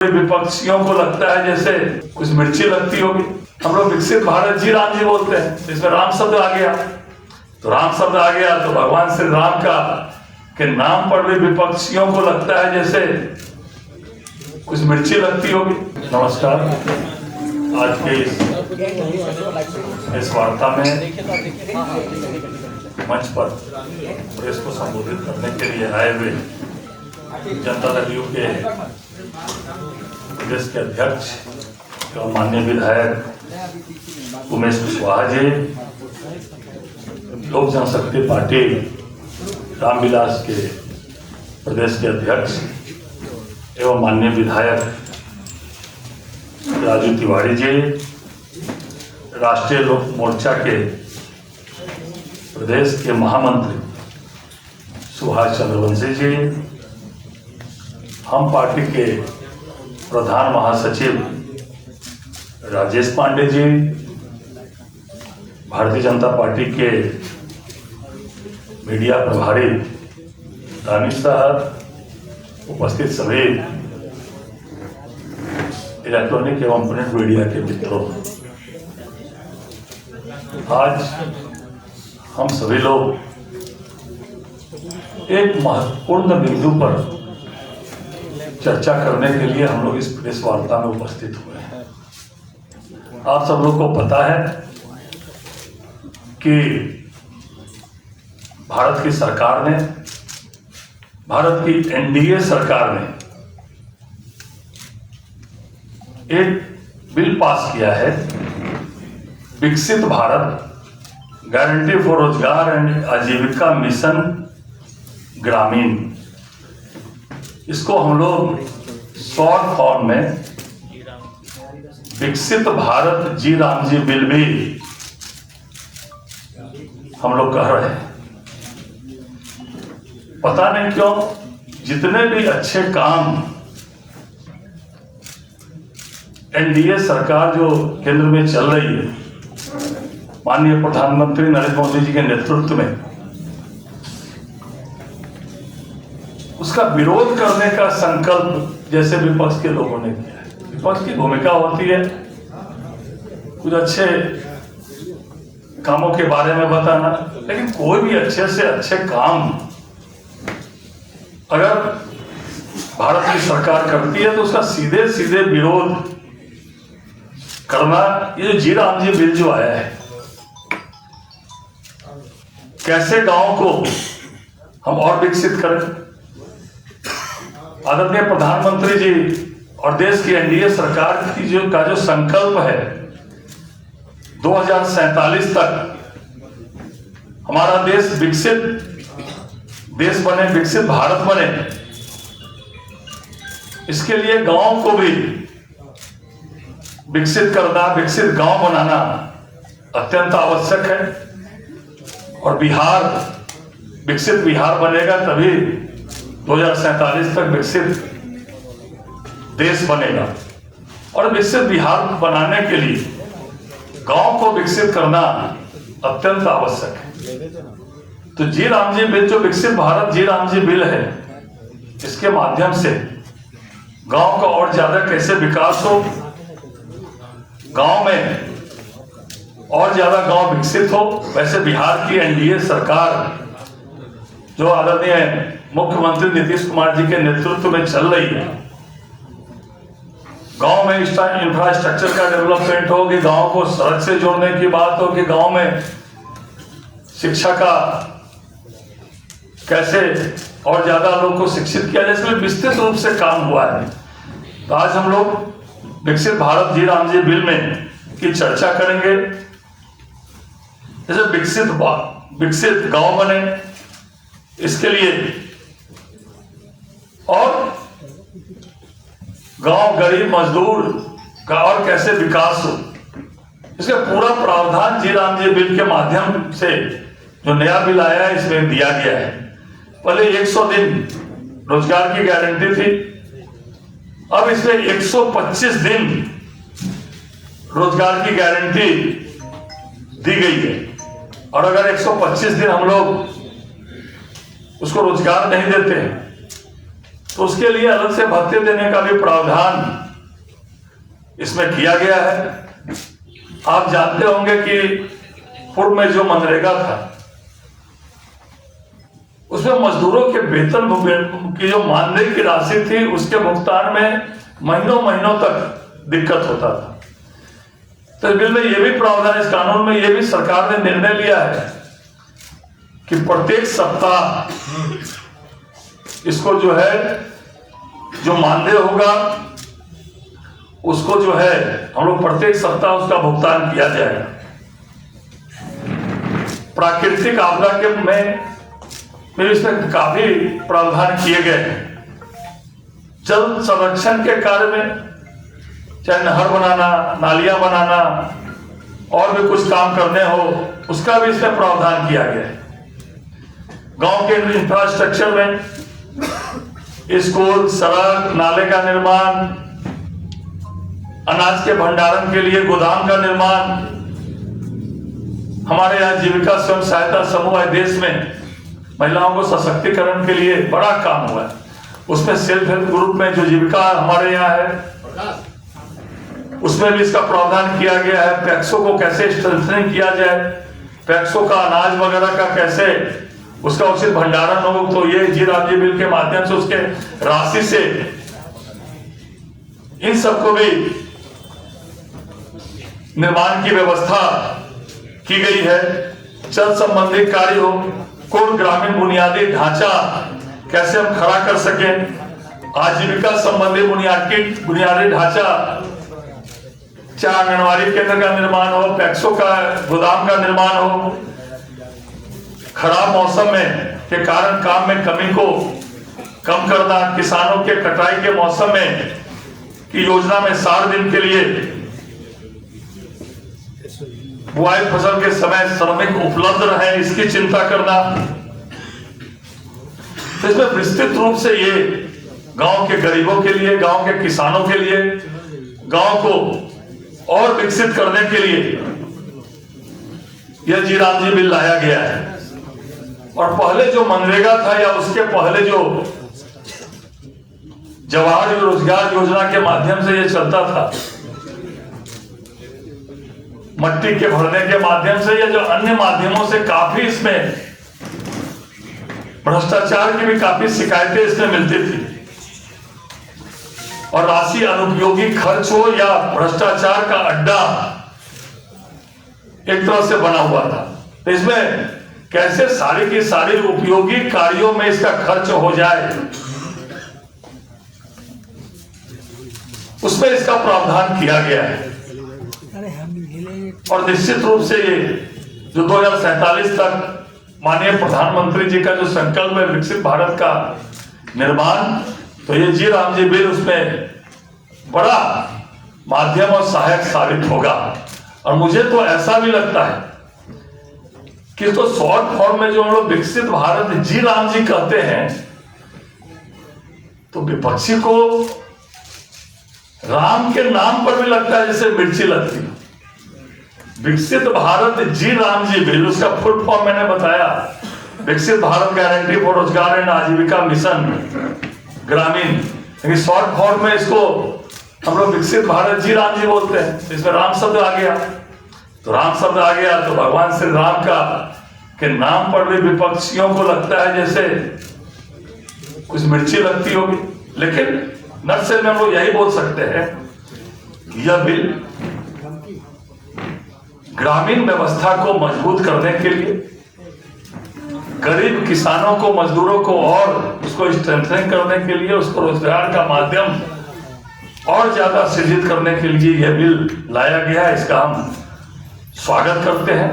विपक्षियों को लगता है जैसे कुछ मिर्ची लगती होगी। हम लोग विकसित भारत जी राम जी बोलते हैं, इसमें राम शब्द आ गया। तो राम शब्द आ गया तो भगवान श्री राम का के नाम पर भी विपक्षियों को लगता है जैसे कुछ मिर्ची लगती होगी। नमस्कार। आज के इस वार्ता में मंच पर प्रेस को संबोधित करने के लिए आए हुए जनता दल यू के प्रदेश के अध्यक्ष एवं माननीय विधायक उमेश कुशवाहा जी, लोक जनशक्ति पार्टी रामविलास के प्रदेश के अध्यक्ष एवं माननीय विधायक राजू तिवारी जी, राष्ट्रीय लोक मोर्चा के प्रदेश के महामंत्री सुभाष चंद्रवंशी जी, हम पार्टी के प्रधान महासचिव राजेश पांडे जी, भारतीय जनता पार्टी के मीडिया प्रभारी दानिश साहब, उपस्थित सभी इलेक्ट्रॉनिक एवं प्रिंट मीडिया के मित्रों, आज हम सभी लोग एक महत्वपूर्ण बिंदु पर चर्चा करने के लिए हम लोग इस प्रेस वार्ता में उपस्थित हुए हैं। आप सब लोग को पता है कि भारत की सरकार ने, भारत की एनडीए सरकार ने एक बिल पास किया है, विकसित भारत गारंटी फॉर रोजगार एंड आजीविका मिशन ग्रामीण। इसको हम लोग शॉर्ट फॉर्म में विकसित भारत जी राम जी बिल भी हम लोग कह रहे हैं। पता नहीं क्यों जितने भी अच्छे काम एनडीए सरकार जो केंद्र में चल रही है, माननीय प्रधानमंत्री नरेंद्र मोदी जी के नेतृत्व में, उसका विरोध करने का संकल्प जैसे विपक्ष के लोगों ने किया है। विपक्ष की भूमिका होती है कुछ अच्छे कामों के बारे में बताना, लेकिन कोई भी अच्छे से अच्छे काम अगर भारत की सरकार करती है तो उसका सीधे सीधे विरोध करना। ये जो जी राम जी बिल जो आया है, कैसे गांव को हम और विकसित करें। आदरणीय प्रधानमंत्री जी और देश की एनडीए सरकार की जो संकल्प है 2047 तक हमारा देश विकसित देश बने, विकसित भारत बने, इसके लिए गांव को भी विकसित करना, विकसित गांव बनाना अत्यंत आवश्यक है। और बिहार विकसित बिहार बनेगा तभी 2047 तक विकसित देश बनेगा। और विकसित बिहार बनाने के लिए गांव को विकसित करना अत्यंत आवश्यक है। तो जी राम जी बिल, जो विकसित भारत जी राम जी बिल है, इसके माध्यम से गांव का और ज्यादा कैसे विकास हो, गांव में और ज्यादा गांव विकसित हो। वैसे बिहार की एनडीए सरकार जो आदरणीय मुख्यमंत्री नीतीश कुमार जी के नेतृत्व में चल रही है, गांव में इंफ्रास्ट्रक्चर का डेवलपमेंट हो, कि गांव को सड़क से जोड़ने की बात हो, कि गांव में शिक्षा का कैसे और ज्यादा लोगों को शिक्षित किया जाए, इसमें विस्तृत रूप से काम हुआ है। तो आज हम लोग विकसित भारत जी राम जी बिल में की चर्चा करेंगे। जैसे विकसित गांव बने, इसके लिए और गांव गरीब मजदूर का और कैसे विकास हो, इसका पूरा प्रावधान जी राम जी बिल के माध्यम से जो नया बिल आया है इसमें दिया गया है। पहले 100 दिन रोजगार की गारंटी थी, अब इसमें 125 दिन रोजगार की गारंटी दी गई है। और अगर 125 दिन हम लोग उसको रोजगार नहीं देते हैं तो उसके लिए अलग से भत्ते देने का भी प्रावधान इसमें किया गया है। आप जानते होंगे कि पूर्व में जो मनरेगा था उसमें मजदूरों के वेतन की जो मानदेय की राशि थी उसके भुगतान में महीनों महीनों तक दिक्कत होता था। तो इस बिल में यह भी प्रावधान, इस कानून में यह भी सरकार ने निर्णय लिया है कि प्रत्येक सप्ताह इसको जो है, जो मानदेय होगा उसको जो है हम लोग प्रत्येक सप्ताह उसका भुगतान किया जाएगा। प्राकृतिक आपदा के में इसमें काफी प्रावधान किए गए हैं। जल संरक्षण के कार्य में चाहे नहर बनाना, नालियां बनाना और भी कुछ काम करने हो, उसका भी इसमें प्रावधान किया गया है। गांव के इंफ्रास्ट्रक्चर में स्कूल, सड़क, नाले का निर्माण, अनाज के भंडारण के लिए गोदाम का निर्माण, हमारे यहाँ जीविका स्वयं सहायता समूह है, देश में महिलाओं को सशक्तिकरण के लिए बड़ा काम हुआ है। उसमें सेल्फ हेल्प ग्रुप में जो जीविका हमारे यहाँ है उसमें भी इसका प्रावधान किया गया है। पैक्सो को कैसे स्ट्रेंथनिंग किया जाए, पैक्सो का अनाज वगैरह का कैसे उसका उचित भंडारण हो, तो ये जी राम जी बिल के माध्यम से उसके राशि से इन सबको भी निर्माण की व्यवस्था की गई है। जल संबंधी कार्य हो, कोल ग्रामीण बुनियादी ढांचा कैसे हम खड़ा कर सकें, आजीविका संबंधी बुनियादी ढांचा, चाहे आंगनबाड़ी केंद्र का निर्माण हो, पैक्सो का गोदाम का निर्माण हो, खराब मौसम में के कारण काम में कमी को कम करना, किसानों के कटाई के मौसम में की योजना में 60 दिन के लिए बुआई फसल के समय श्रमिक उपलब्ध रहे, इसकी चिंता करना। इसमें विस्तृत रूप से ये गांव के गरीबों के लिए, गांव के किसानों के लिए, गांव को और विकसित करने के लिए यह जी राम जी बिल लाया गया है। और पहले जो मनरेगा था या उसके पहले जो जवाहर रोजगार योजना के माध्यम से यह चलता था, मट्टी के भरने के माध्यम से या जो अन्य माध्यमों से काफी इसमें भ्रष्टाचार की भी काफी शिकायतें इसमें मिलती थी और राशि अनुपयोगी खर्च हो या भ्रष्टाचार का अड्डा एक तरह से बना हुआ था। तो इसमें कैसे सारी की सारी उपयोगी कार्यों में इसका खर्च हो जाए, उसमें इसका प्रावधान किया गया है। और निश्चित रूप से ये जो 2047 तक माननीय प्रधानमंत्री जी का जो संकल्प है विकसित भारत का निर्माण, तो ये जी राम जी बिल उसमें बड़ा माध्यम और सहायक साबित होगा। और मुझे तो ऐसा भी लगता है कि तो शॉर्ट फॉर्म में जो हम लोग विकसित भारत जी राम जी कहते हैं, तो विपक्षी को राम के नाम पर भी लगता है जैसे मिर्ची लगती है। विकसित भारत जी राम जी बिल, उसका फुल फॉर्म मैंने बताया, विकसित भारत गारंटी फॉर रोजगार एंड आजीविका मिशन ग्रामीण, लेकिन शॉर्ट फॉर्म में इसको हम लोग विकसित भारत जी राम जी बोलते हैं। इसमें राम शब्द आ गया, तो राम शब्द आ गया तो भगवान श्री राम का के नाम पर भी विपक्षियों को लगता है जैसे कुछ मिर्ची लगती होगी। लेकिन नक्शे में हम लोग यही बोल सकते हैं, यह बिल ग्रामीण व्यवस्था को मजबूत करने के लिए, गरीब किसानों को, मजदूरों को और उसको स्ट्रेंथनिंग करने के लिए, उसको रोजगार का माध्यम और ज्यादा सृजित करने के लिए यह बिल लाया गया है। इसका हम स्वागत करते हैं।